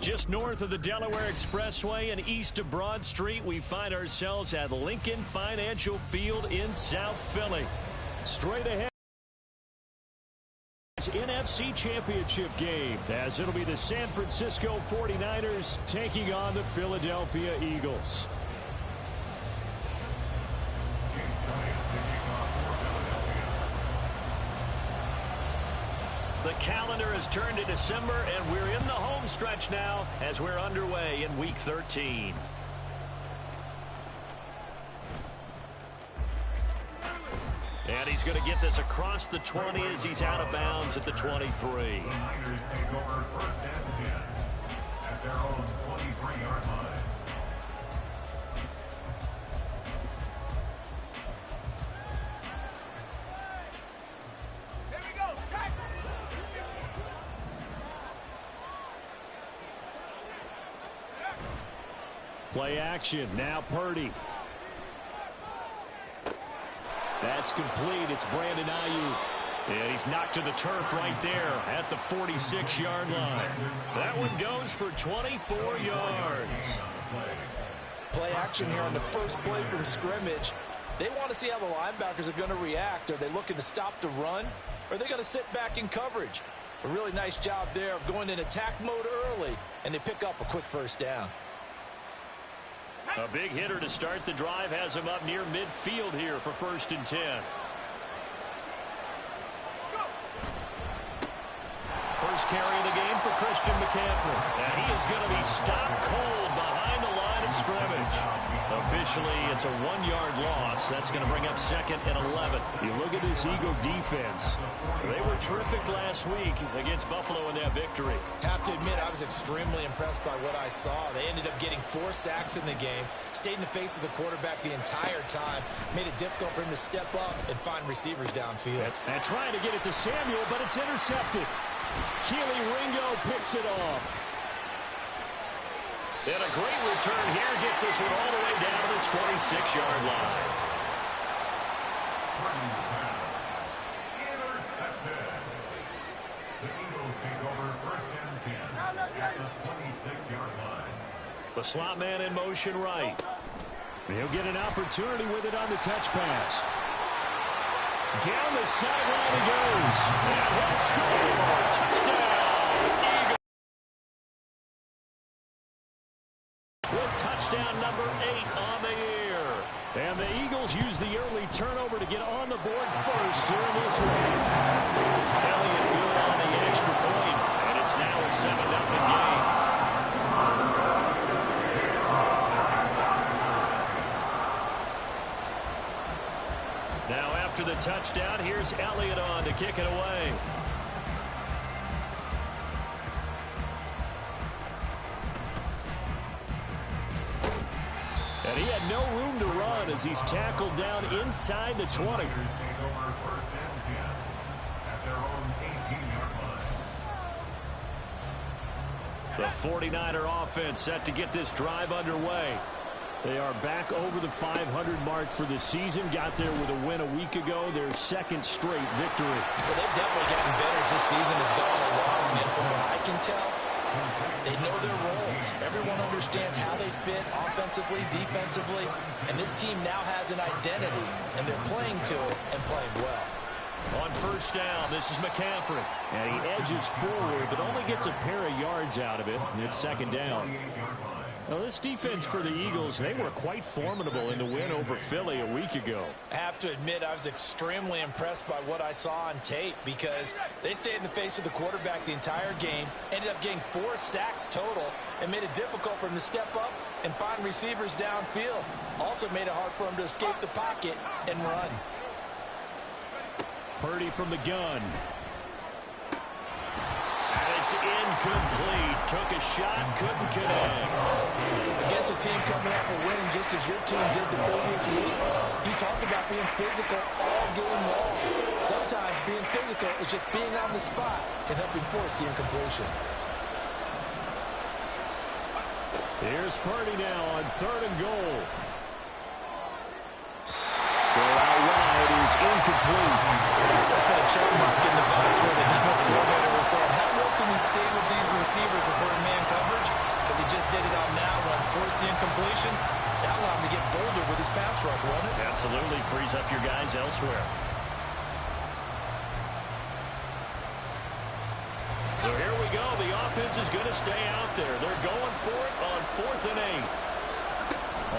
Just north of the Delaware Expressway and east of Broad Street, we find ourselves at Lincoln Financial Field in South Philly. Straight ahead, NFC Championship game, as it'll be the San Francisco 49ers taking on the Philadelphia Eagles. The calendar has turned to December, and we're in the home stretch now as we're underway in Week 13. And he's going to get this across the 20 as he's out of bounds at the 23. The Niners take over first and 10 at their own 23-yard line. Play action. Now Purdy. That's complete. It's Brandon Ayuk. And he's knocked to the turf right there at the 46-yard line. That one goes for 24 yards. Play action here on the first play from scrimmage. They want to see how the linebackers are going to react. Are they looking to stop the run? Or are they going to sit back in coverage? A really nice job there of going in attack mode early, and they pick up a quick first down. A big hitter to start the drive has him up near midfield here for first and 10. First carry of the game for Christian McCaffrey. And he is going to be stopped cold behind the line of scrimmage. Officially, it's a 1-yard loss. That's going to bring up second and 11. You look at this Eagle defense. They were terrific last week against Buffalo in that victory. Have to admit, I was extremely impressed by what I saw. They ended up getting 4 sacks in the game, stayed in the face of the quarterback the entire time, made it difficult for him to step up and find receivers downfield. And trying to get it to Samuel, but it's intercepted. Keely Ringo picks it off. And a great return here gets this one all the way down to the 26-yard line. Intercepted. The Eagles take over first and 10 at the 26-yard line. The slot man in motion right. He'll get an opportunity with it on the touch pass. Down the sideline he goes. And he'll score. Touchdown, Eagles. With touchdown number 8 on the year. And the Eagles use the early turnover to get on the board first here in this one. Elliott good on the extra point. And it's now a 7-0 game. Now after the touchdown, here's Elliott on to kick it away. And he had no room to run as he's tackled down inside the 20. The 49er offense set to get this drive underway. They are back over the 500 mark for the season. Got there with a win a week ago. Their second straight victory. Well, they've definitely gotten better as this season has gone along. And from what I can tell, they know their roles. Everyone understands how they fit offensively, defensively. And this team now has an identity. And they're playing to it and playing well. On first down, this is McCaffrey. And he edges forward, but only gets a pair of yards out of it. And it's second down. Now, this defense for the Eagles, they were quite formidable in the win over Philly a week ago. I have to admit, I was extremely impressed by what I saw on tape because they stayed in the face of the quarterback the entire game, ended up getting 4 sacks total, and made it difficult for him to step up and find receivers downfield. Also made it hard for him to escape the pocket and run. Purdy from the gun. It's incomplete. Took a shot, couldn't connect. Against a team coming off a win just as your team did the previous week, you talked about being physical all game long. Sometimes being physical is just being on the spot and helping force the incompletion. Here's Purdy now on 3rd and goal. Throw out wide is incomplete. put a check mark in the box where the defense coordinator was saying, how well can we stay with these receivers if we're in man coverage? Because he just did it on that one, forced the incompletion. That allowed him to get bolder with his pass rush, won't it? Absolutely frees up your guys elsewhere. So here we go. The offense is going to stay out there. They're going for it on 4th and 8.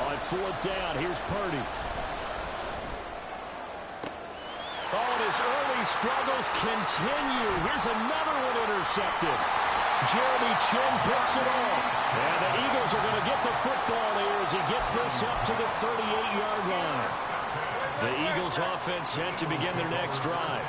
On 4th down, here's Purdy. Oh, and his early struggles continue. Here's another one intercepted. Jeremy Chin picks it off. And the Eagles are going to get the football here as he gets this up to the 38-yard line. The Eagles offense set to begin their next drive.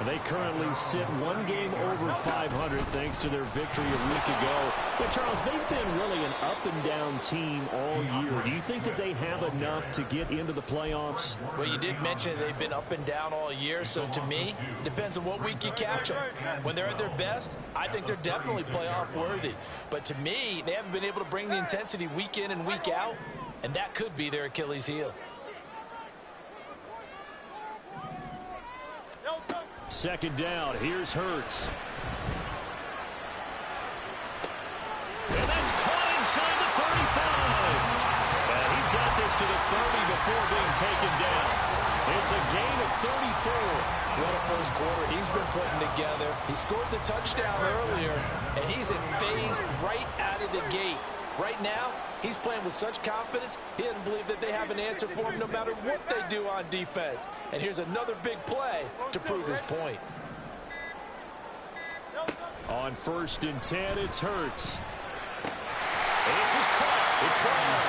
They currently sit one game over 500 thanks to their victory a week ago. But, Charles, they've been really an up-and-down team all year. Do you think that they have enough to get into the playoffs? Well, you did mention they've been up and down all year, so to me, depends on what week you catch them. When they're at their best, I think they're definitely playoff-worthy. But to me, they haven't been able to bring the intensity week in and week out, and that could be their Achilles heel. Second down, here's Hurts. And that's caught inside the 35. And he's got this to the 30 before being taken down. It's a gain of 34. What a first quarter he's been putting together. He scored the touchdown earlier, and he's in phase right out of the gate. Right now, he's playing with such confidence, he doesn't believe that they have an answer for him no matter what they do on defense. And here's another big play to prove his point. On 1st and 10, it's Hurts. This is caught. It's Brown.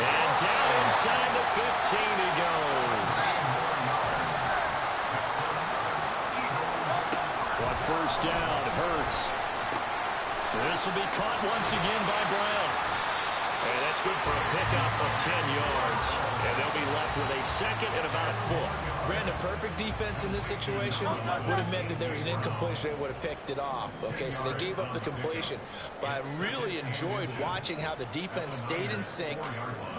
And down inside the 15 he goes. On 1st down, Hurts. This will be caught once again by Brown. And that's good for a pickup of 10 yards. And they'll be left with a second and about a foot. Brandon, perfect defense in this situation would have meant that there was an incompletion. They would have picked it off. Okay, so they gave up the completion. But I really enjoyed watching how the defense stayed in sync,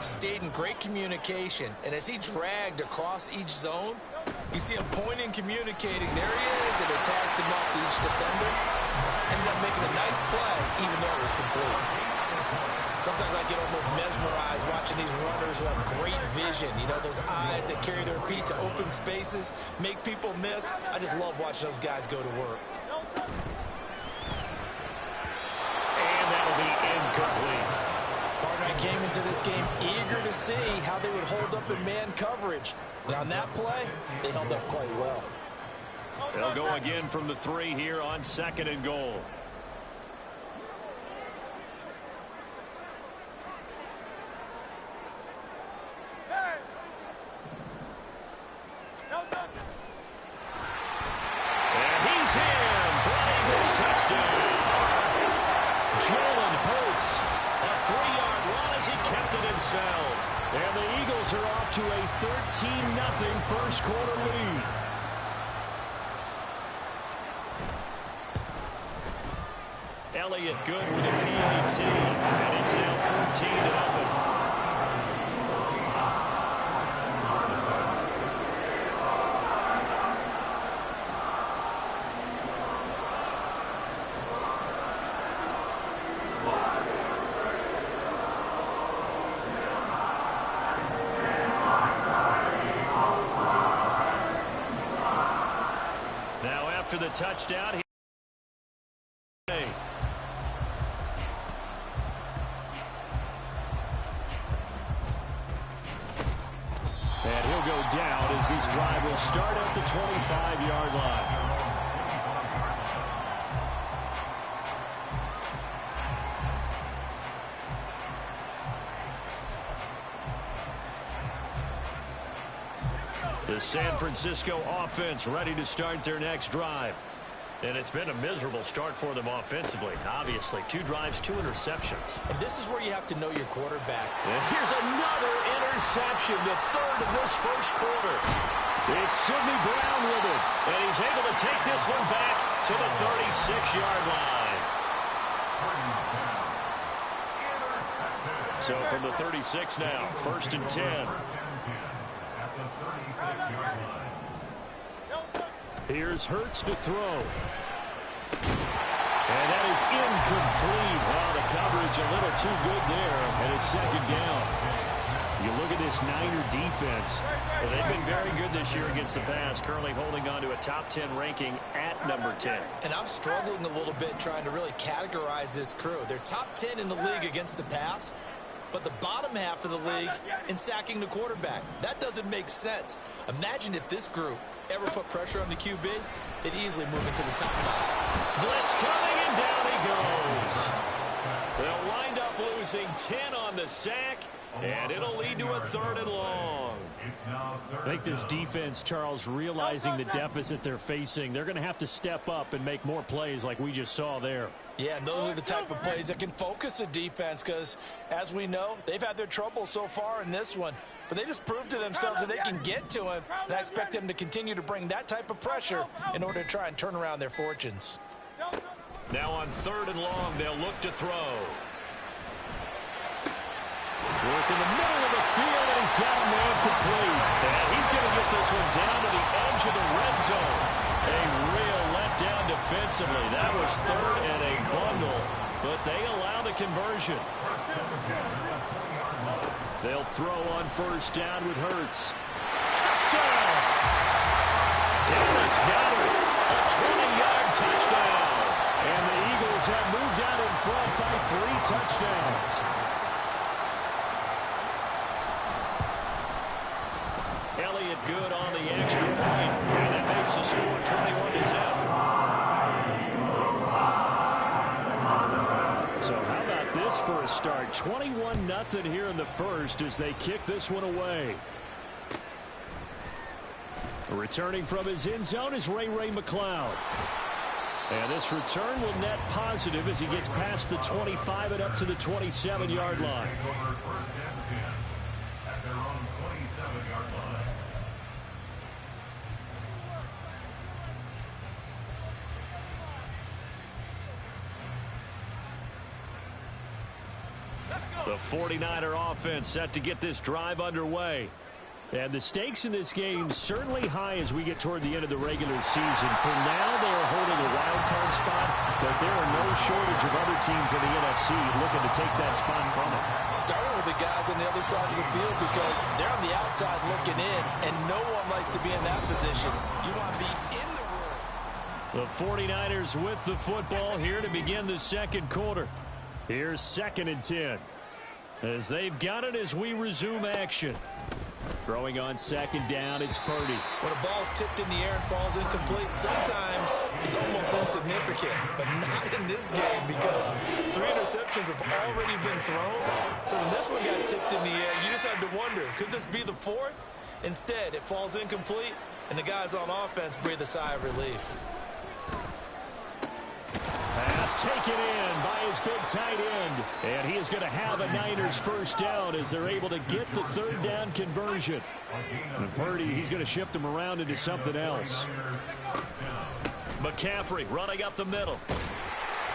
stayed in great communication. And as he dragged across each zone, you see him pointing, communicating. There he is, and they passed him up to each defender. Ended up making a nice play, even though it was complete. Sometimes I get almost mesmerized watching these runners who have great vision. You know, those eyes that carry their feet to open spaces, make people miss. I just love watching those guys go to work. And that'll be incomplete. Partner, I came into this game eager to see how they would hold up in man coverage. But on that play, they held up quite well. They'll go again from the 3 here on 2nd and goal. And he's in for an Eagles touchdown. Jalen Hurts, a 3-yard run as he kept it himself. And the Eagles are off to a 13-0 first quarter lead. Elliott good with a PAT, and it's now 14-0. Now after the touchdown, and he'll go down as this drive will start at the 25-yard line. The San Francisco offense ready to start their next drive. And it's been a miserable start for them offensively. Obviously, 2 drives, 2 interceptions. And this is where you have to know your quarterback. And here's another interception, the 3rd of this first quarter. It's Sidney Brown with it. And he's able to take this one back to the 36-yard line. So from the 36 now, 1st and 10. Here's Hurts to throw. And that is incomplete. Wow, the coverage a little too good there, and it's second down. You look at this Niner defense. Well, they've been very good this year against the pass, currently holding on to a top 10 ranking at number 10. And I'm struggling a little bit trying to really categorize this crew. They're top 10 in the league against the pass, but the bottom half of the league in sacking the quarterback. That doesn't make sense. Imagine if this group ever put pressure on the QB, they'd easily move into the top 5. Blitz coming, and down he goes. They'll wind up losing 10 on the sack, and it'll lead to a 3rd and long. I think this defense, Charles, realizing the deficit they're facing, they're going to have to step up and make more plays like we just saw there. Yeah, and those are the type of plays that can focus a defense because, as we know, they've had their trouble so far in this one. But they just proved to themselves that they can get to him, and I expect them to continue to bring that type of pressure in order to try and turn around their fortunes. Now on 3rd and long, they'll look to throw. Work in the middle of the field, and he's got a man complete. And he's going to get this one down to the edge of the red zone. A real letdown defensively. That was 3rd and a bundle, but they allow the conversion. They'll throw on 1st down with Hurts. Touchdown! Dallas got it. A 20-yard touchdown. And the Eagles have moved out in front by 3 touchdowns. Elliott good on the extra point, and that makes the score 21-0. So how about this for a start? 21-0 here in the first as they kick this one away. Returning from his end zone is Ray McCloud. And this return will net positive as he gets past the 25 and up to the 27-yard line. The 49er offense set to get this drive underway. And the stakes in this game certainly high as we get toward the end of the regular season. For now, they are holding a wild card spot, but there are no shortage of other teams in the NFC looking to take that spot from them. Starting with the guys on the other side of the field because they're on the outside looking in, and no one likes to be in that position. You want to be in the room. The 49ers with the football here to begin the second quarter. Here's 2nd and 10. As they've got it as we resume action. Throwing on 2nd down, it's Purdy. When a ball's tipped in the air and falls incomplete, sometimes it's almost insignificant, but not in this game because 3 interceptions have already been thrown. So when this one got tipped in the air, you just had to wonder, could this be the 4th? Instead, it falls incomplete, and the guys on offense breathe a sigh of relief. Pass taken in by his big tight end. And he is going to have a Niners 1st down as they're able to get the 3rd down conversion. And Purdy, he's going to shift him around into something else. McCaffrey running up the middle.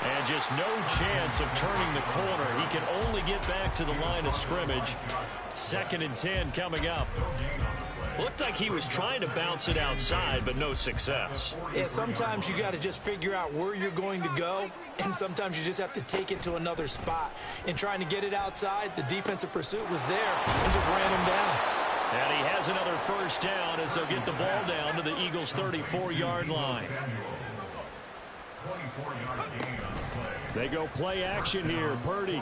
And just no chance of turning the corner. He can only get back to the line of scrimmage. 2nd and 10 coming up. Looked like he was trying to bounce it outside, but no success. Yeah, sometimes you got to just figure out where you're going to go, and sometimes you just have to take it to another spot. In trying to get it outside, the defensive pursuit was there and just ran him down. And he has another 1st down as they'll get the ball down to the Eagles' 34-yard line. They go play action here. Purdy.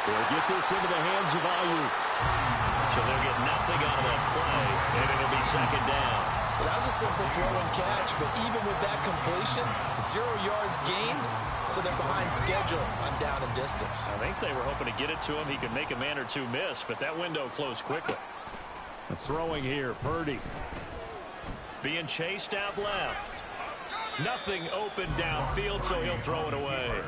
They'll get this into the hands of Ayuk. So they'll get nothing out of that play, and it'll be 2nd down. Well, that was a simple throw and catch, but even with that completion, 0 yards gained, so they're behind schedule on down and distance. I think they were hoping to get it to him. He could make a man or two miss, but that window closed quickly. Throwing here, Purdy. Being chased out left. Nothing open downfield, so he'll throw it away.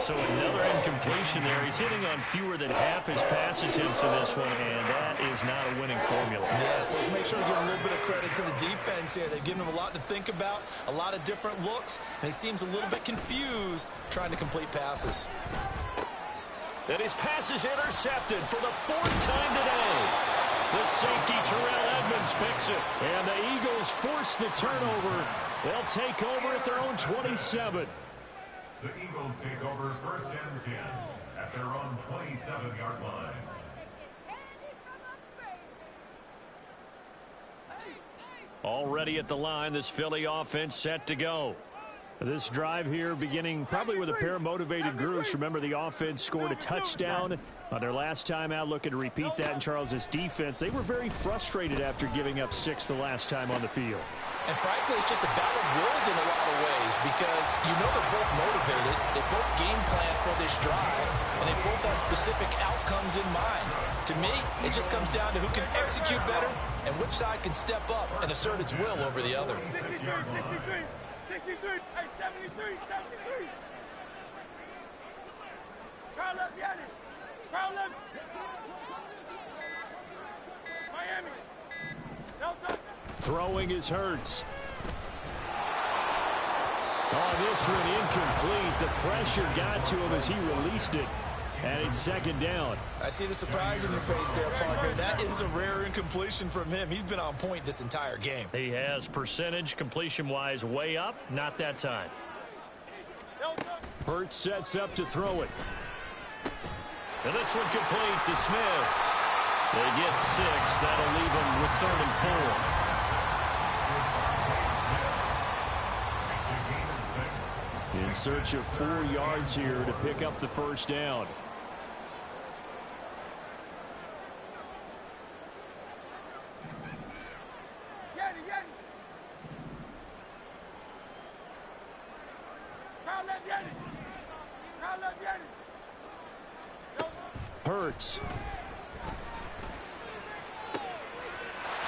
So another incompletion there. He's hitting on fewer than half his pass attempts in this one, and that is not a winning formula. Yes, let's make sure we give a little bit of credit to the defense here. They've given him a lot to think about, a lot of different looks, and he seems a little bit confused trying to complete passes. And his pass is intercepted for the 4th time today. The safety, Terrell Edmonds, picks it. And the Eagles force the turnover. They'll take over at their own 27. The Eagles take over 1st and 10 at their own 27-yard line. Already at the line, this Philly offense set to go. This drive here beginning probably with a pair of motivated groups. Remember, the offense scored a touchdown on their last time out, looking to repeat that in Charles's defense. They were very frustrated after giving up 6 the last time on the field. And frankly, it's just a battle of wills in a lot of ways because you know they're both motivated. They both game plan for this drive, and they both have specific outcomes in mind. To me, it just comes down to who can execute better and which side can step up and assert its will over the other. 63, hey, 73, 73. Crowd left, Yanni. Crowd left. Miami. Delta. Throwing is Hurts. Oh, this one incomplete. The pressure got to him as he released it. And it's 2nd down. I see the surprise in your face there, partner. That is a rare incompletion from him. He's been on point this entire game. He has percentage completion-wise way up. Not that time. Hurts sets up to throw it. And this one complete to Smith. They get 6. That'll leave them with 3rd and 4. In search of 4 yards here to pick up the 1st down. Hurts.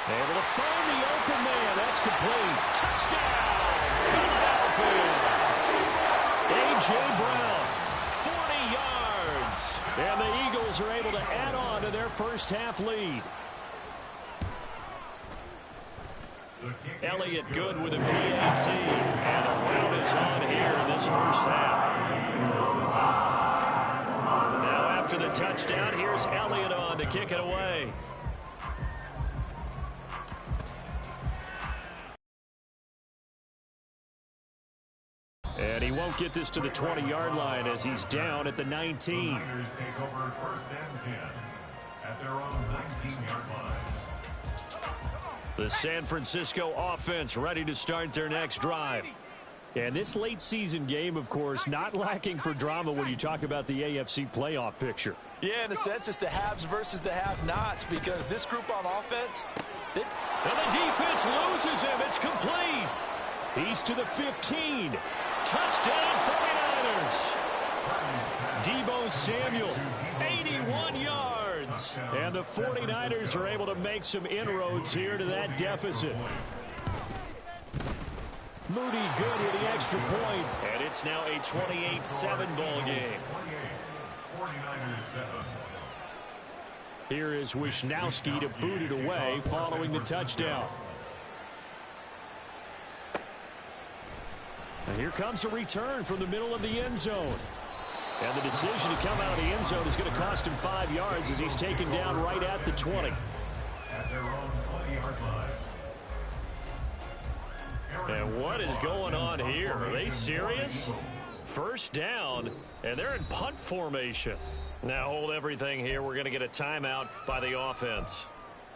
Able to find the open man. That's complete. Touchdown, Philadelphia. A.J. Brown, 40 yards. And the Eagles are able to add on to their first half lead. Elliott good with a PAT. And the round is on here in this first half. Now after the touchdown, here's Elliott on to kick it away. And he won't get this to the 20-yard line as he's down at the 19. The Niners take over 1st and 10 at their own 19-yard line. The San Francisco offense ready to start their next drive. And this late season game, of course, not lacking for drama when you talk about the AFC playoff picture. Yeah, in a sense, it's the haves versus the have-nots because this group on offense... And the defense loses him. It's complete. He's to the 15. Touchdown, 49ers. Deebo Samuel, 81 yards. And the 49ers are able to make some inroads here to that deficit. Moody good with the extra point. And it's now a 28-7 ball game. 49ers 7. Here is Wisnowski to boot it away following the touchdown. And here comes a return from the middle of the end zone. And the decision to come out of the end zone is going to cost him 5 yards as he's taken down right at the 20. At their own 20-yard line. And what is going on here? Are they serious? First down, and they're in punt formation. Now hold everything here. We're going to get a timeout by the offense.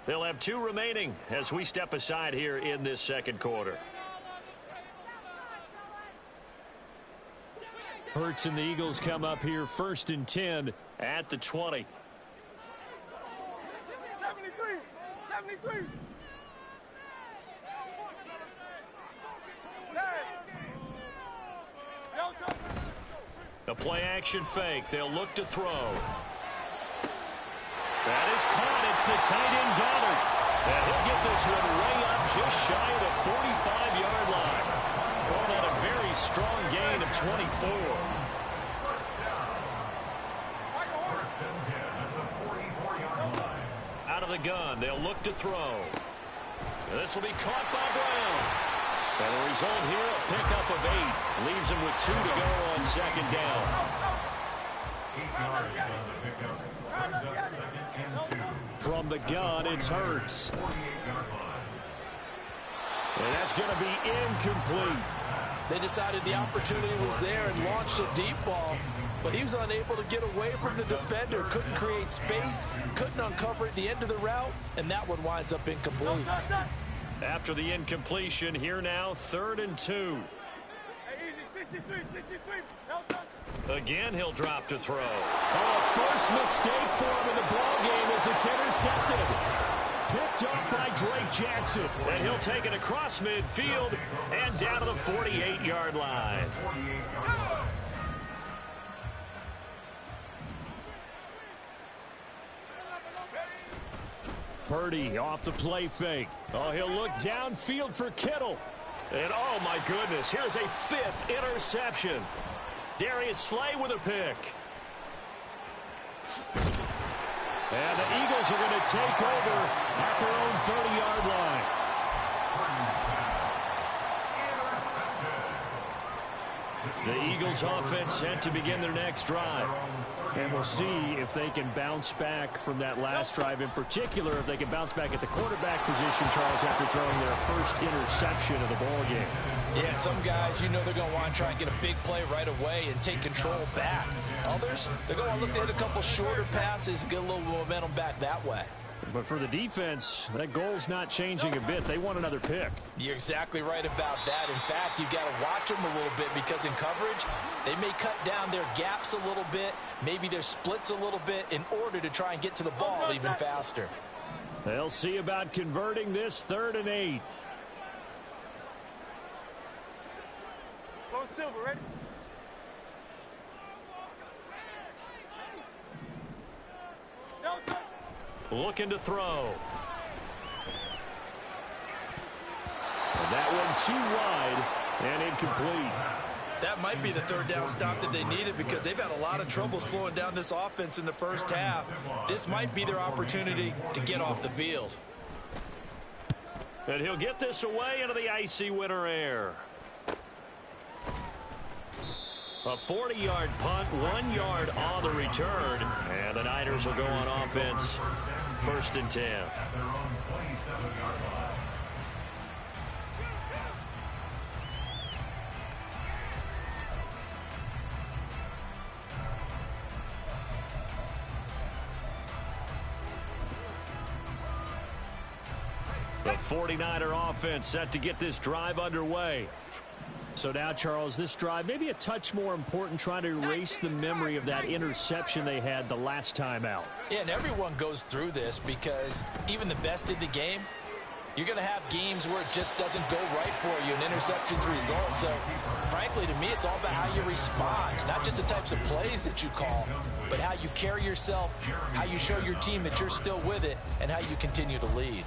They'll have 2 remaining as we step aside here in this second quarter. Hurts and the Eagles come up here 1st and 10 at the 20. 73. A play-action fake. They'll look to throw. That is caught. It's the tight end Goddard. And he'll get this one way up just shy of the 45-yard line. Going on a very strong gain of 24. First and 10 at the 44-yard line. Out of the gun, they'll look to throw. And this will be caught by Brown. And the result here, a pickup of 8. Leaves him with 2 to go on 2nd down. 8 yards on the pickup. Brings up 2nd and 2. From the gun, it's Hurts. 48-yard line. And that's going to be incomplete. They decided the opportunity was there and launched a deep ball, but he was unable to get away from the defender, couldn't create space, couldn't uncover at the end of the route, and that one winds up incomplete. After the incompletion, here now, 3rd and 2. Again, he'll drop to throw. Oh, first mistake for him in the ballgame as it's intercepted. Picked up by Drake Jackson, and he'll take it across midfield and down to the 48-yard line. Purdy off the play fake. Oh, he'll look downfield for Kittle. And oh my goodness, here's a 5th interception. Darius Slay with a pick. And the Eagles are going to take over at their own 30-yard line. The Eagles offense set to begin their next drive. And we'll see if they can bounce back from that last drive, in particular if they can bounce back at the quarterback position, Charles, after throwing their first interception of the ballgame. Yeah, some guys, you know they're going to want to try and get a big play right away and take control back. Others, they're going to look to hit a couple shorter passes and get a little momentum back that way. But for the defense, that goal's not changing a bit. They want another pick. You're exactly right about that. In fact, you've got to watch them a little bit because in coverage, they may cut down their gaps a little bit, maybe their splits a little bit in order to try and get to the ball even faster. They'll see about converting this 3rd and 8. Go Silver, ready? Looking to throw. And that one too wide and incomplete. That might be the 3rd down stop that they needed because they've had a lot of trouble slowing down this offense in the first half. This might be their opportunity to get off the field. And he'll get this away into the icy winter air. A 40-yard punt, 1 yard on the return. And the Niners will go on offense. 1st and 10. At their own 27-yard line. The 49er offense set to get this drive underway. So now, Charles, this drive maybe a touch more important, trying to erase the memory of that interception they had the last time out. Yeah, and everyone goes through this because even the best in the game, you're going to have games where it just doesn't go right for you, an interception's result. So, frankly, to me, it's all about how you respond, not just the types of plays that you call, but how you carry yourself, how you show your team that you're still with it, and how you continue to lead.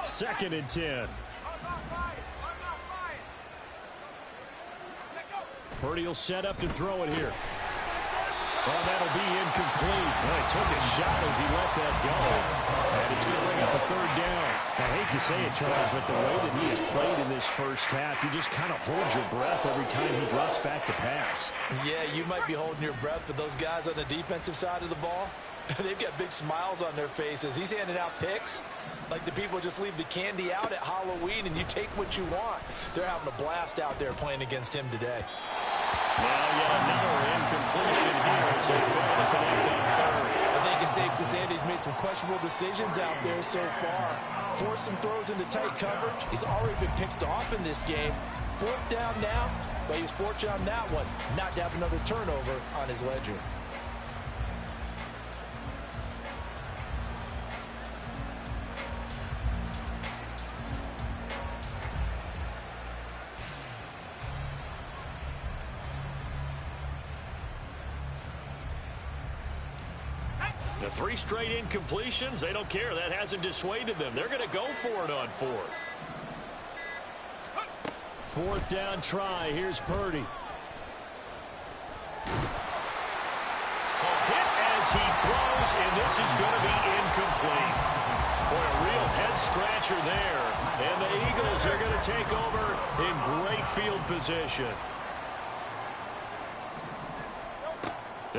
2nd and 10. Purdy will set up to throw it here. Well, that'll be incomplete. Well, he took a shot as he let that go. And it's going to bring up a 3rd down. I hate to say it, Charles, but the way that he has played in this first half, you just kind of hold your breath every time he drops back to pass. Yeah, you might be holding your breath, but those guys on the defensive side of the ball, they've got big smiles on their faces. He's handing out picks like the people just leave the candy out at Halloween and you take what you want. They're having a blast out there playing against him today. Now yet another incompletion here as they fail to connect on 3rd. I think it's safe to say that he's made some questionable decisions out there so far. Forced some throws into tight coverage. He's already been picked off in this game. 4th down now, but he was fortunate on that one not to have another turnover on his ledger. The 3 straight incompletions, they don't care. That hasn't dissuaded them. They're going to go for it on 4th. 4th down try. Here's Purdy. Hit as he throws, and this is going to be incomplete. Boy, a real head-scratcher there. And the Eagles are going to take over in great field position.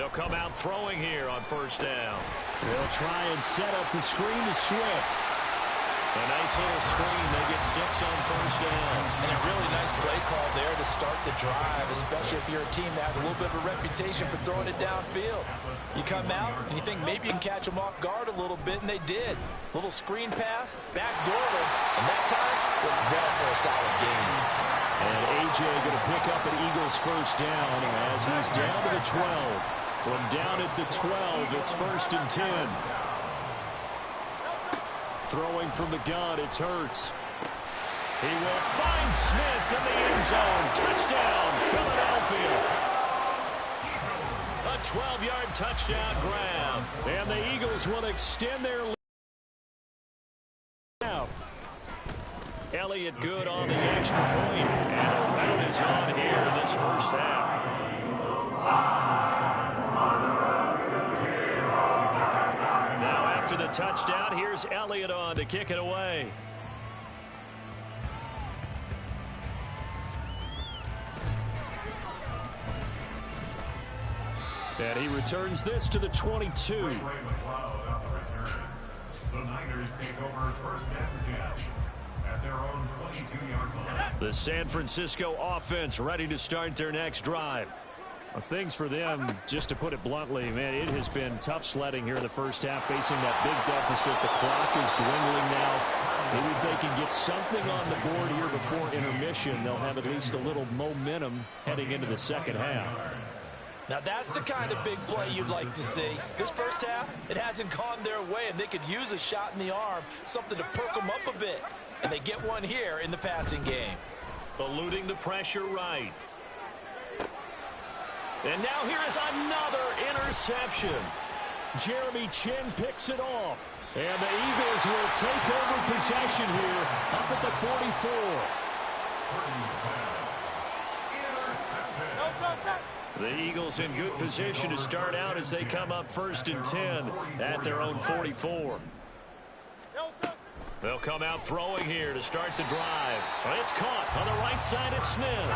They'll come out throwing here on first down. They'll try and set up the screen to Swift. A nice little screen. They get 6 on first down. And a really nice play call there to start the drive, especially if you're a team that has a little bit of a reputation for throwing it downfield. You come out and you think maybe you can catch them off guard a little bit, and they did. Little screen pass, backdoor them, and that time was well for a solid gain. And A.J. going to pick up an Eagles first down as he's down to the 12. From down at the 12, it's 1st and 10. Throwing from the gun, it's Hurts. He will find Smith in the end zone. Touchdown, Philadelphia. A 12-yard touchdown grab. And the Eagles will extend their lead. Elliott good on the extra point. And a run is on here in this first half. Now after the touchdown, here's Elliott on to kick it away. And he returns this to the 22. The Niners take over 1st and 10 at their own 22-yard line. The San Francisco offense ready to start their next drive. Well, things for them, just to put it bluntly, man, it has been tough sledding here in the first half, facing that big deficit. The clock is dwindling now. Maybe if they can get something on the board here before intermission, they'll have at least a little momentum heading into the second half. Now that's the kind of big play you'd like to see. This first half, it hasn't gone their way, and they could use a shot in the arm, something to perk them up a bit. And they get one here in the passing game. Eluding the pressure right. And now here is another interception. Jeremy Chin picks it off. And the Eagles will take over possession here up at the 44. The Eagles in good position to start out as they come up 1st and 10 at their own 44. They'll come out throwing here to start the drive. It's caught on the right side at Smith.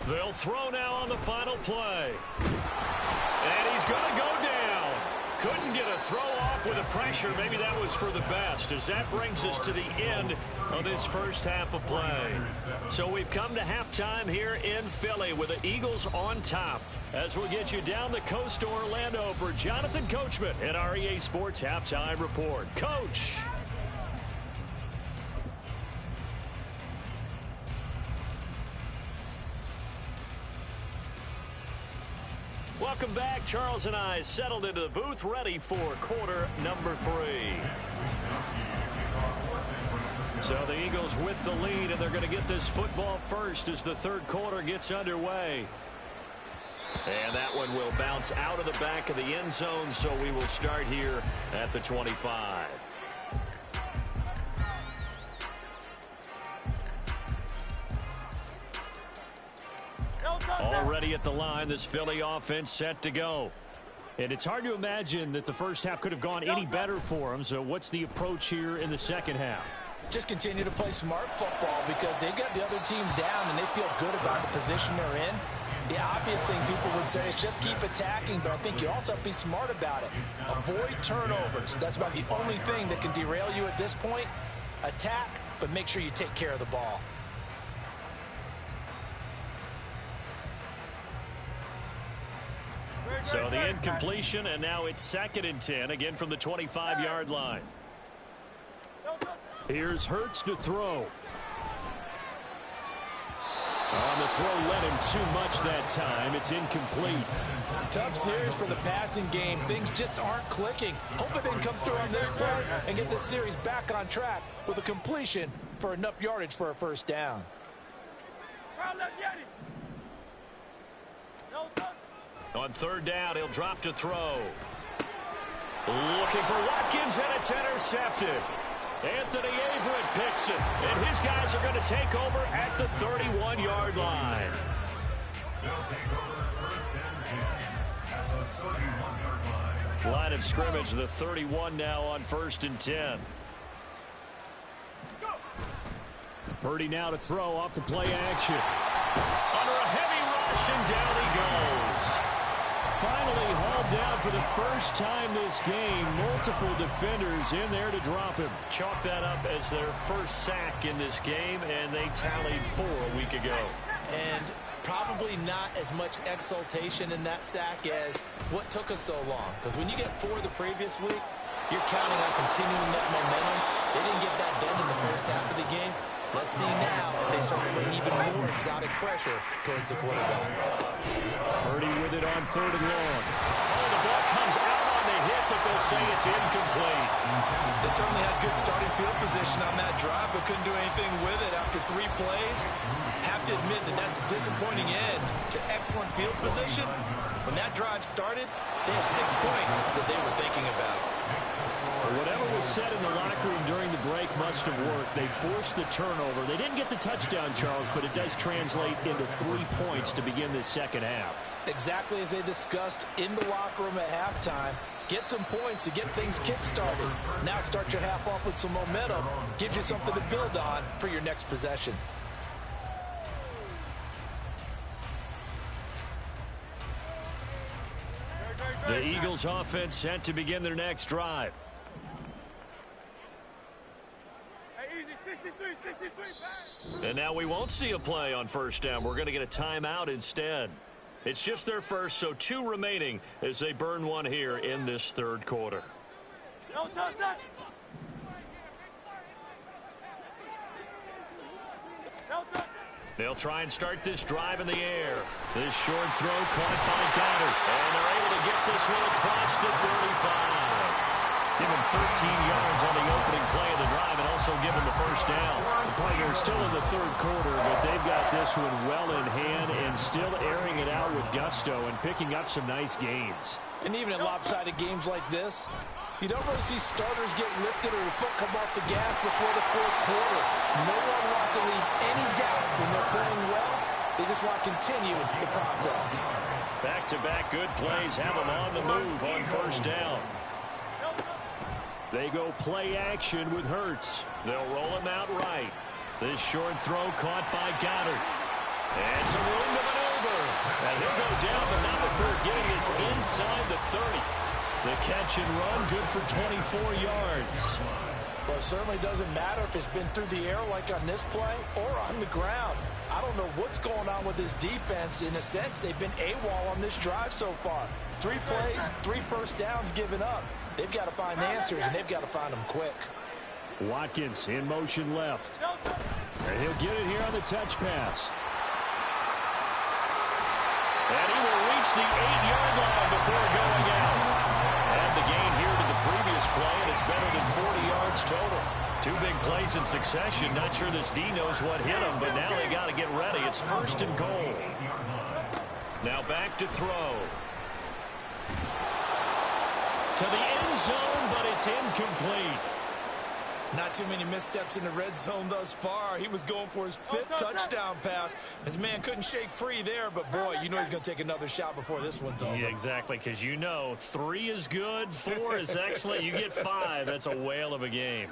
They'll throw now on the final play. And he's going to go down. Couldn't get a throw off with the pressure. Maybe that was for the best, as that brings us to the end of this first half of play. So we've come to halftime here in Philly with the Eagles on top. As we'll get you down the coast to Orlando for Jonathan Coachman in our EA Sports Halftime Report. Coach. Welcome back. Charles and I settled into the booth, ready for quarter number 3. So the Eagles with the lead, and they're going to get this football first as the third quarter gets underway. And that one will bounce out of the back of the end zone, so we will start here at the 25. Already at the line, this Philly offense set to go. And it's hard to imagine that the first half could have gone any better for them. So what's the approach here in the second half? Just continue to play smart football because they got the other team down and they feel good about the position they're in. The obvious thing people would say is just keep attacking, but I think you also have to be smart about it. Avoid turnovers. That's about the only thing that can derail you at this point. Attack, but make sure you take care of the ball. So the incompletion, and now it's 2nd and 10, again from the 25-yard line. Here's Hurts to throw. On the throw, led him too much that time. It's incomplete. Tough series for the passing game. Things just aren't clicking. Hoping they can come through on this play and get this series back on track with a completion for enough yardage for a first down. On 3rd down, he'll drop to throw. Looking for Watkins, and it's intercepted. Anthony Averett picks it, and his guys are going to take over at the 31-yard line. Line of scrimmage, the 31 now on 1st and 10. Purdy now to throw off the play action. Under a heavy crashing down he goes. Finally hauled down for the first time this game. Multiple defenders in there to drop him. Chalk that up as their first sack in this game, and they tallied 4 a week ago. And probably not as much exultation in that sack as what took us so long. Because when you get 4 the previous week, you're counting on continuing that momentum. They didn't get that done in the first half of the game. Let's see now if they start to bring even more exotic pressure towards the quarterback. Purdy with it on 3rd and long. Oh, the ball comes out on the hit, but they'll say it's incomplete. They certainly had good starting field position on that drive, but couldn't do anything with it after 3 plays. Have to admit that that's a disappointing end to excellent field position. When that drive started, they had 6 points that they were thinking about. Whatever was said in the locker room during the break must have worked. They forced the turnover. They didn't get the touchdown, Charles, but it does translate into 3 points to begin this second half. Exactly as they discussed in the locker room at halftime. Get some points to get things kick-started. Now start your half off with some momentum. Gives you something to build on for your next possession. The Eagles offense set to begin their next drive. And now we won't see a play on first down. We're going to get a timeout instead. It's just their first, so 2 remaining as they burn 1 here in this 3rd quarter. They'll try and start this drive in the air. This short throw caught by Goddard. And they're able to get this one across the 35. Give him 13 yards on the opening play of the drive and also give him the first down. The Pioneers still in the 3rd quarter, but they've got this one well in hand and still airing it out with gusto and picking up some nice gains. And even in lopsided games like this, you don't really see starters get lifted or the foot come off the gas before the 4th quarter. No one wants to leave any doubt when they're playing well. They just want to continue the process. Back-to-back good plays have them on the move on first down. They go play action with Hurts. They'll roll him out right. This short throw caught by Goddard. And some room to maneuver. And he'll go down, but not before getting this inside the 30. The catch and run good for 24 yards. Well, it certainly doesn't matter if it's been through the air like on this play or on the ground. I don't know what's going on with this defense. In a sense, they've been AWOL on this drive so far. 3 plays, 3 first downs given up. They've got to find the answers, and they've got to find them quick. Watkins in motion left. And he'll get it here on the touch pass. And he will reach the 8-yard line before going out. Add the gain here to the previous play, and it's better than 40 yards total. 2 big plays in succession. Not sure this D knows what hit him, but now they got to get ready. It's 1st and goal. Now back to throw. To the end zone, but it's incomplete. Not too many missteps in the red zone thus far. He was going for his 5th touchdown pass. His man couldn't shake free there, but boy, you know he's going to take another shot before this one's over. Yeah, exactly, because you know 3 is good, 4 is excellent. You get 5, that's a whale of a game.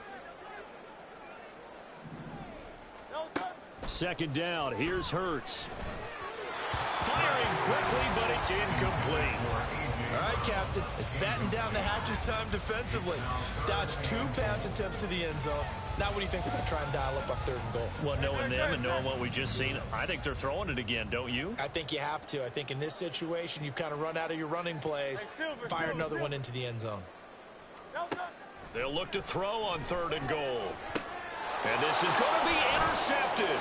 2nd down, here's Hurts. Firing quickly, but it's incomplete. All right, Captain, it's batten down the hatches time defensively. Dodged 2 pass attempts to the end zone. Now what do you think they're going to try and dial up on 3rd and goal? Well, knowing them and knowing what we just seen, I think they're throwing it again, don't you? I think you have to. I think in this situation, you've kind of run out of your running plays. Fire another one into the end zone. They'll look to throw on 3rd and goal. And this is going to be intercepted.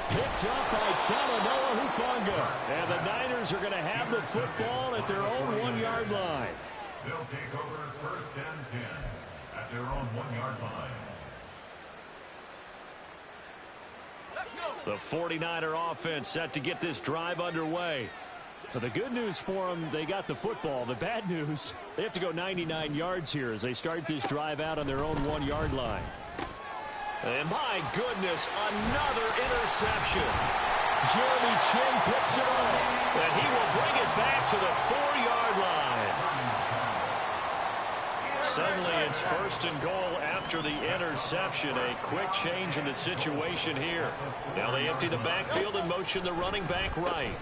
Picked up by Talanoa Hufanga. And the Niners are going to have the football at their own 1-yard line. They'll take over 1st and 10 at their own 1-yard line. The 49er offense set to get this drive underway. But the good news for them, they got the football. The bad news, they have to go 99 yards here as they start this drive out on their own 1-yard line. And my goodness, another interception. Jeremy Chin picks it up. And he will bring it back to the 4-yard line. Suddenly it's 1st and goal after the interception. A quick change in the situation here. Now they empty the backfield and motion the running back right.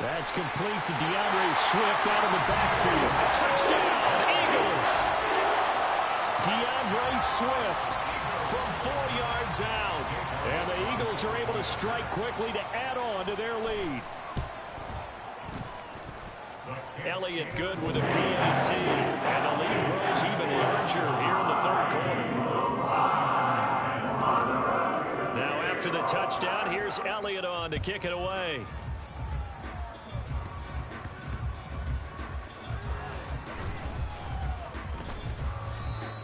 That's complete to DeAndre Swift out of the backfield. Touchdown, Eagles! DeAndre Swift from 4 yards out. And the Eagles are able to strike quickly to add on to their lead. Elliott good with a PAT. And the lead grows even larger here in the third quarter. Now after the touchdown, here's Elliott on to kick it away.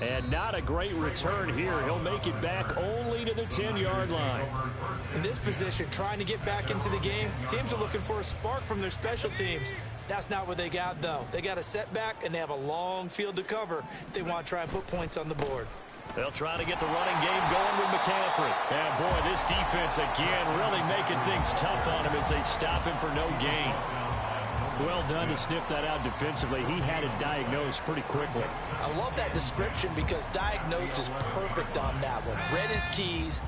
And not a great return here. He'll make it back only to the 10-yard line. In this position, trying to get back into the game, teams are looking for a spark from their special teams. That's not what they got, though. They got a setback, and they have a long field to cover if they want to try and put points on the board. They'll try to get the running game going with McCaffrey. And, boy, this defense, again, really making things tough on him as they stop him for no gain. Well done to sniff that out defensively. He had it diagnosed pretty quickly. I love that description because diagnosed is perfect on that one. Read his keys,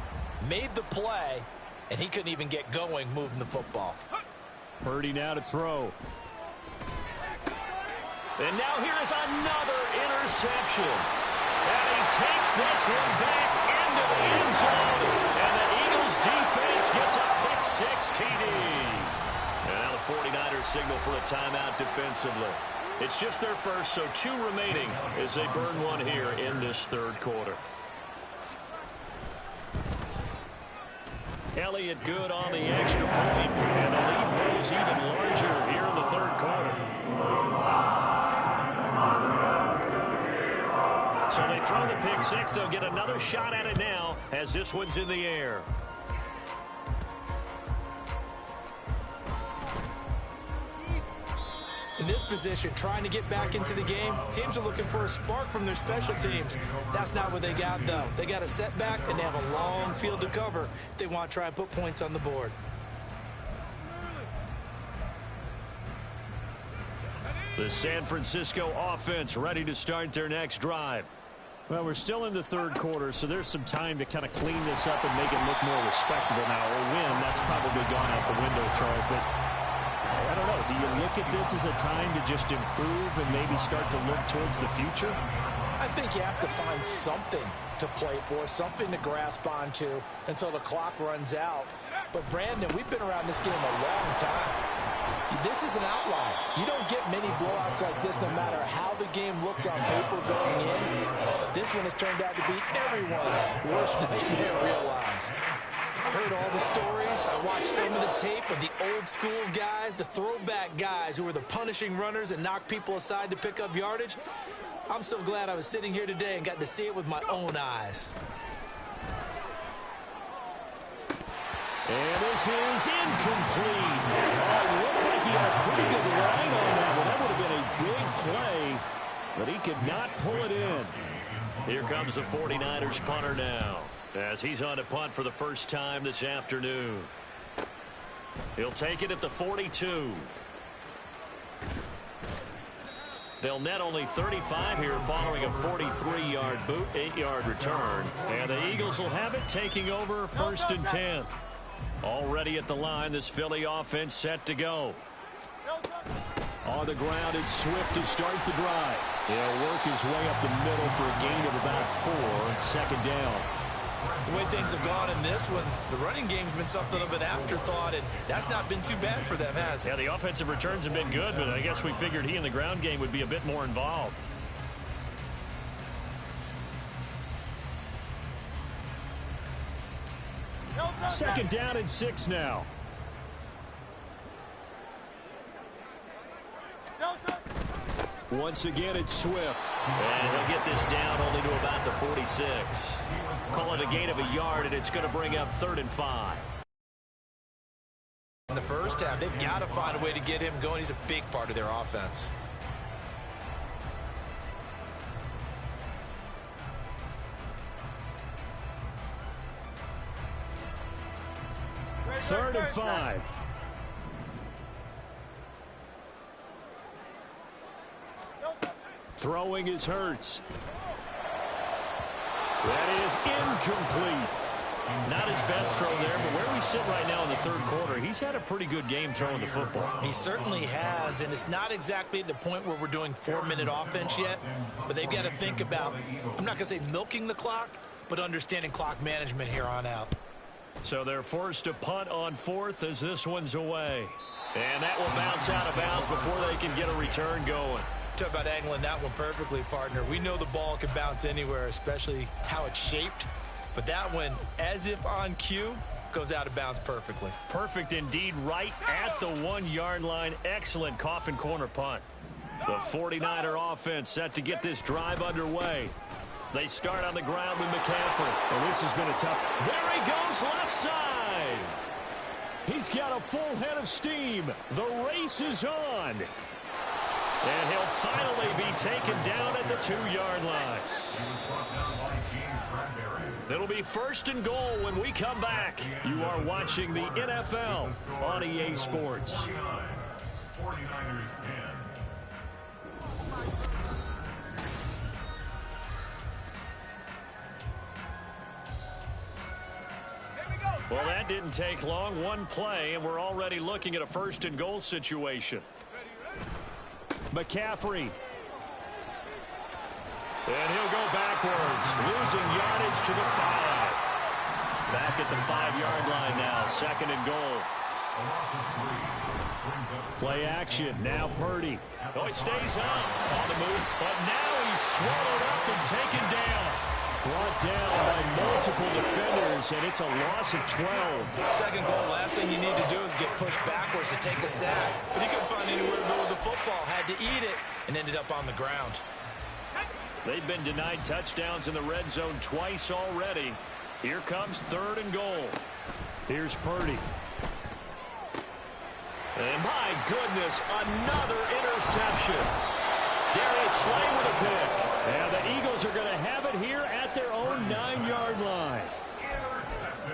made the play, and he couldn't even get going moving the football. Purdy now to throw. And now here is another interception. And he takes this one back into the end zone. And the Eagles defense gets a pick-6 TD. And now the 49ers signal for a timeout defensively. It's just their first, so 2 remaining as they burn one here in this third quarter. Elliott good on the extra point, and the lead grows even larger here in the third quarter. So they throw the pick-6. They'll get another shot at it now as this one's in the air. In this position, trying to get back into the game, teams are looking for a spark from their special teams. That's not what they got, though. They got a setback, and they have a long field to cover if they want to try and put points on the board. The San Francisco offense ready to start their next drive. Well, we're still in the third quarter, so there's some time to kind of clean this up and make it look more respectable now. Or win, that's probably gone out the window, Charles. But I don't know. Do you look at this as a time to just improve and maybe start to look towards the future? I think you have to find something to play for, something to grasp onto until the clock runs out. But, Brandon, we've been around this game a long time. This is an outlier. You don't get many blowouts like this no matter how the game looks on paper going in. This one has turned out to be everyone's worst nightmare realized. I heard all the stories. I watched some of the tape of the old school guys, the throwback guys who were the punishing runners and knocked people aside to pick up yardage. I'm so glad I was sitting here today and got to see it with my own eyes. And this is incomplete. Oh, it looked like he had a pretty good line on that one. That would have been a big play, but he could not pull it in. Here comes the 49ers punter now, as he's on to punt for the first time this afternoon. He'll take it at the 42. They'll net only 35 here following a 43-yard boot, 8-yard return. And the Eagles will have it taking over 1st and 10. Already at the line, this Philly offense set to go. On the ground, it's Swift to start the drive. He'll work his way up the middle for a gain of about 4, 2nd down. The way things have gone in this one, the running game's been something of an afterthought, and that's not been too bad for them, has it? Yeah, the offensive returns have been good, but I guess we figured he in the ground game would be a bit more involved. Second down and 6 now. Once again, it's Swift. And he'll get this down only to about the 46. Call it a gain of a yard, and it's going to bring up 3rd and 5. In the first half, they've got to find a way to get him going. He's a big part of their offense. Third and 5. Throwing is Hurts. That is incomplete. Not his best throw there, but where we sit right now in the third quarter, he's had a pretty good game throwing the football. He certainly has, and it's not exactly at the point where we're doing 4-minute offense yet, but they've got to think about, I'm not going to say milking the clock, but understanding clock management here on out. So they're forced to punt on fourth as this one's away. And that will bounce out of bounds before they can get a return going. Talk about angling that one perfectly, partner. We know the ball can bounce anywhere, especially how it's shaped. But that one, as if on cue, goes out of bounds perfectly. Perfect indeed, right at the 1-yard line. Excellent coffin corner punt. The 49er offense set to get this drive underway. They start on the ground with McCaffrey. And this has been a tough. There he goes, left side. He's got a full head of steam. The race is on. And he'll finally be taken down at the 2-yard line. It'll be first and goal when we come back. You are watching the NFL on EA Sports. 49ers 10. Well, that didn't take long. One play, and we're already looking at a first and goal situation. McCaffrey. And he'll go backwards, losing yardage to the 5. Back at the 5-yard line now, second and goal. Play action, now Purdy. Oh, he stays up on the move, but now he's swallowed up and taken down. Brought down by multiple defenders, and it's a loss of 12. Second goal, last thing you need to do is get pushed backwards to take a sack. But he couldn't find anywhere to go with the football, had to eat it, and ended up on the ground. They've been denied touchdowns in the red zone twice already. Here comes third and goal. Here's Purdy. And my goodness, another interception. Darius Slay with a pick. And the Eagles are going to have it here at their own 9-yard line. Intercepted.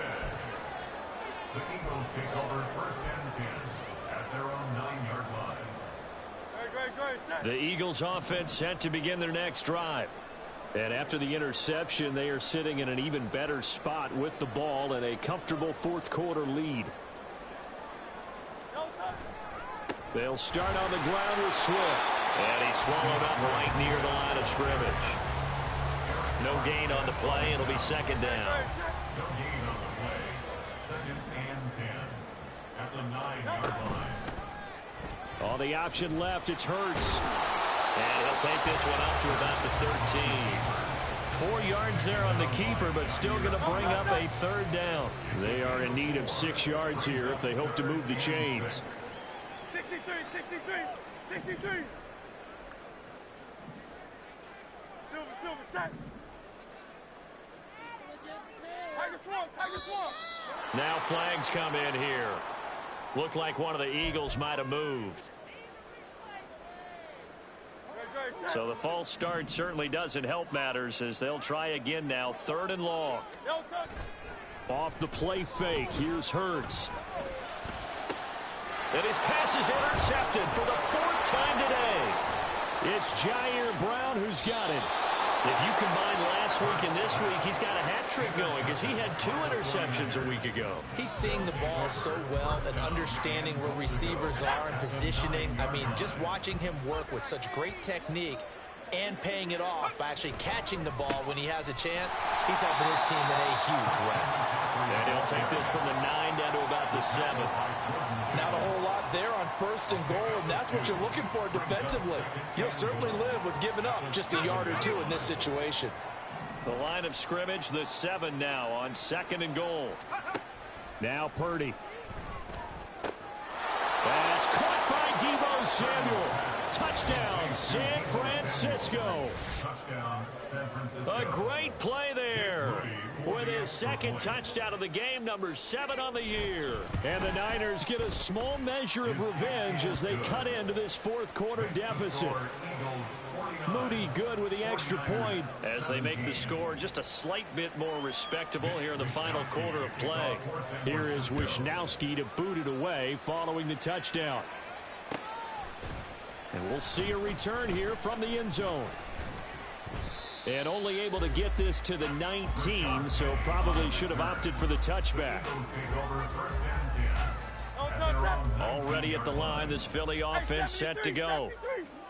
The Eagles take over first and 10 at their own 9-yard line. The Eagles offense set to begin their next drive. And after the interception, they are sitting in an even better spot with the ball and a comfortable fourth quarter lead. They'll start on the ground with Swift. And he's swallowed up right near the line of scrimmage. No gain on the play. It'll be second down. No gain on the play. Second and 10 at the 9-yard line. On the option left, it's Hurts. And he'll take this one up to about the 13. 4 yards there on the keeper, but still going to bring up a third down. They are in need of 6 yards here if they hope to move the chains. 63. Silver, set. Tiger swamp. Now flags come in here. Looked like one of the Eagles might have moved. So the false start certainly doesn't help matters as they'll try again now, third and long. Off the play fake, here's Hurts. And his pass is intercepted for the 4th time today. It's Jair Brown who's got it. If you combine last week and this week, he's got a hat trick going because he had 2 interceptions a week ago. He's seeing the ball so well and understanding where receivers are and positioning. I mean, just watching him work with such great technique and paying it off by actually catching the ball when he has a chance, he's helping his team in a huge way. And he'll take this from the 9 down to about the 7. Not a whole lot there on first and goal, and that's what you're looking for defensively. You'll certainly live with giving up just a yard or 2 in this situation. The line of scrimmage, the 7 now on second and goal. Now Purdy. That's caught by Deebo Samuel. Touchdown, San Francisco. Touchdown, San Francisco. A great play there. With his second touchdown of the game, number 7 on the year. And the Niners get a small measure of revenge as they cut into this fourth quarter deficit. Moody good with the extra point. As they make the score just a slight bit more respectable here in the final quarter of play. Here is Wisnowski to boot it away following the touchdown. And we'll see a return here from the end zone. And only able to get this to the 19, so probably should have opted for the touchback. Already at the line, this Philly offense set to go.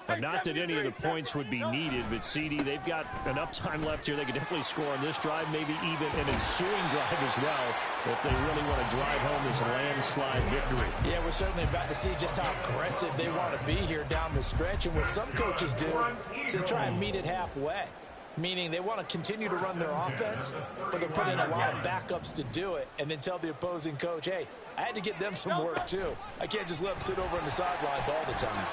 But not that any of the points would be needed, but CD, they've got enough time left here. They could definitely score on this drive, maybe even an ensuing drive as well, if they really want to drive home this landslide victory. Yeah, we're certainly about to see just how aggressive they want to be here down the stretch. And what some coaches do is they try and meet it halfway, meaning they want to continue to run their offense, but they'll put in a lot of backups to do it and then tell the opposing coach, hey, I had to get them some work too. I can't just let them sit over on the sidelines all the time.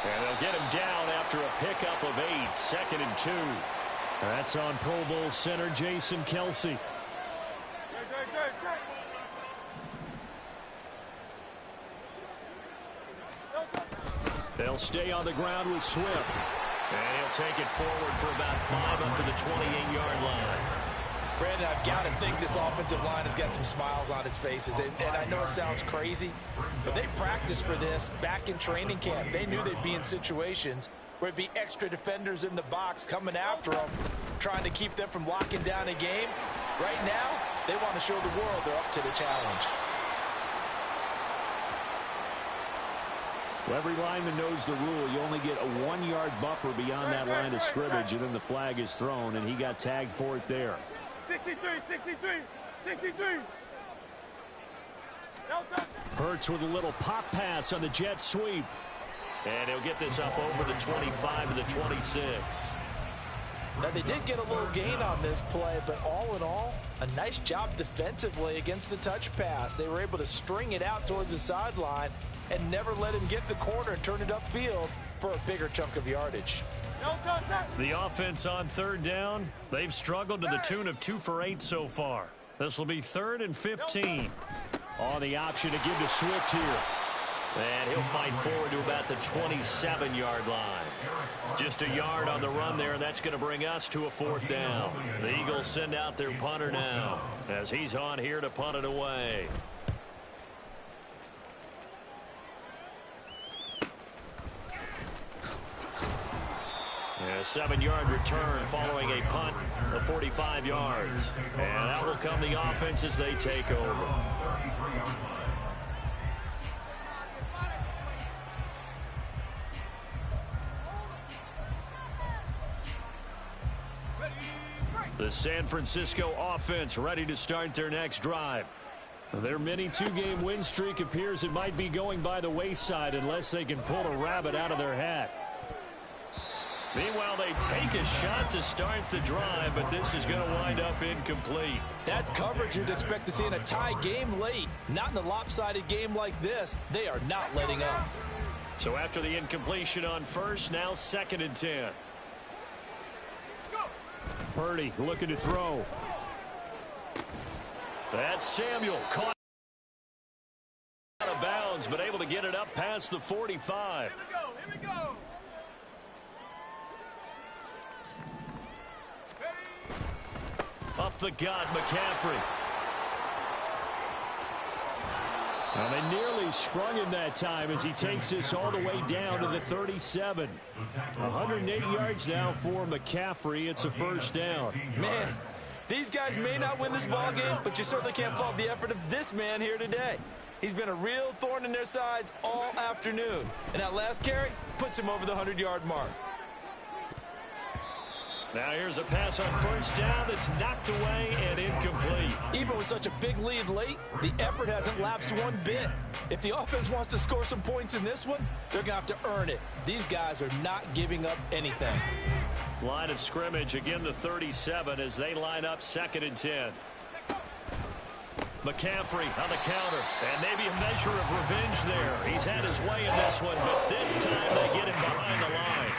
And they'll get him down after a pickup of 8, 2nd and 2. That's on Pro Bowl center Jason Kelce. They'll stay on the ground with Swift. And he'll take it forward for about 5 up to the 28-yard line. Brandon, I've got to think this offensive line has got some smiles on its faces. And I know it sounds crazy, but they practiced for this back in training camp. They knew they'd be in situations where it'd be extra defenders in the box coming after them, trying to keep them from locking down a game. Right now, they want to show the world they're up to the challenge. Well, every lineman knows the rule. You only get a 1-yard buffer beyond that line of scrimmage, and then the flag is thrown, and he got tagged for it there. 63, 63, 63. Hurts with a little pop pass on the jet sweep. And he'll get this up over the 25 to the 26. Now, they did get a little gain on this play, but all in all, a nice job defensively against the touch pass. They were able to string it out towards the sideline and never let him get the corner and turn it upfield for a bigger chunk of yardage. The offense on 3rd down, they've struggled to the tune of 2 for 8 so far. This will be 3rd and 15. On the option to give to Swift here. And he'll fight forward to about the 27-yard line. Just a yard on the run there, and that's going to bring us to a 4th down. The Eagles send out their punter now as he's on here to punt it away. A 7-yard return following a punt of 45 yards. And that will come the offense as they take over. The San Francisco offense ready to start their next drive. Their mini 2-game win streak appears it might be going by the wayside unless they can pull a rabbit out of their hat. Meanwhile, they take a shot to start the drive, but this is going to wind up incomplete. That's coverage you'd expect to see in a tie game late. Not in a lopsided game like this. They are not letting up. So after the incompletion on 1st, now 2nd and 10. Purdy looking to throw. That's Samuel caught out of bounds, but able to get it up past the 45. Here we go. Up the gut, McCaffrey. And they nearly sprung him that time as he takes this all the way down to the 37. 108 yards now for McCaffrey. It's a 1st down. Man, these guys may not win this ball game, but you certainly can't fault the effort of this man here today. He's been a real thorn in their sides all afternoon. And that last carry puts him over the 100-yard mark. Now here's a pass on 1st down that's knocked away and incomplete. Even with such a big lead late, the effort hasn't lapsed one bit. If the offense wants to score some points in this one, they're going to have to earn it. These guys are not giving up anything. Line of scrimmage, again the 37 as they line up 2nd and 10. McCaffrey on the counter, and maybe a measure of revenge there. He's had his way in this one, but this time they get him behind the line.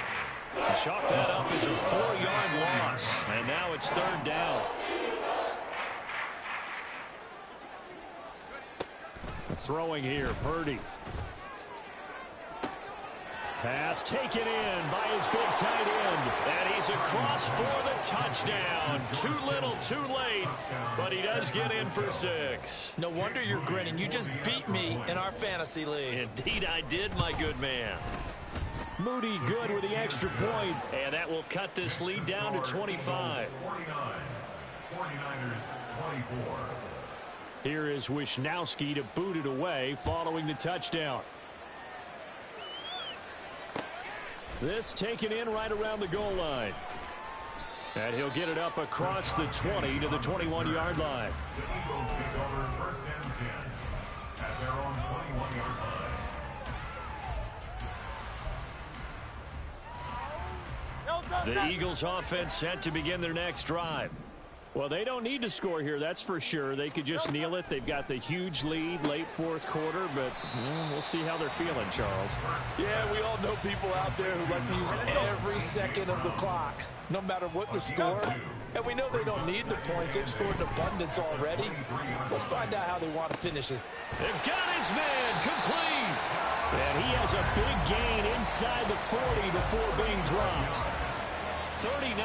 Chalk that up as a 4-yard loss, and now it's 3rd down. Throwing here, Purdy. Pass taken in by his big tight end, and he's across for the touchdown. Too little, too late, but he does get in for 6. No wonder you're grinning. You just beat me in our fantasy league. Indeed I did, my good man. Moody good with the extra point. And that will cut this lead down to 25. 49ers 24. Here is Wisnowski to boot it away following the touchdown. This taken in right around the goal line. And he'll get it up across the 20 to the 21-yard line. The Eagles take over first and 10 at their own 21-yard line. The Eagles offense set to begin their next drive. Well, they don't need to score here, that's for sure. They could just kneel it. They've got the huge lead late fourth quarter, but we'll see how they're feeling, Charles. Yeah, we all know people out there who like to use every second of the clock, no matter what the score. And we know they don't need the points. They've scored in abundance already. Let's find out how they want to finish this. They've got his man complete. And he has a big gain inside the 40 before being dropped. 39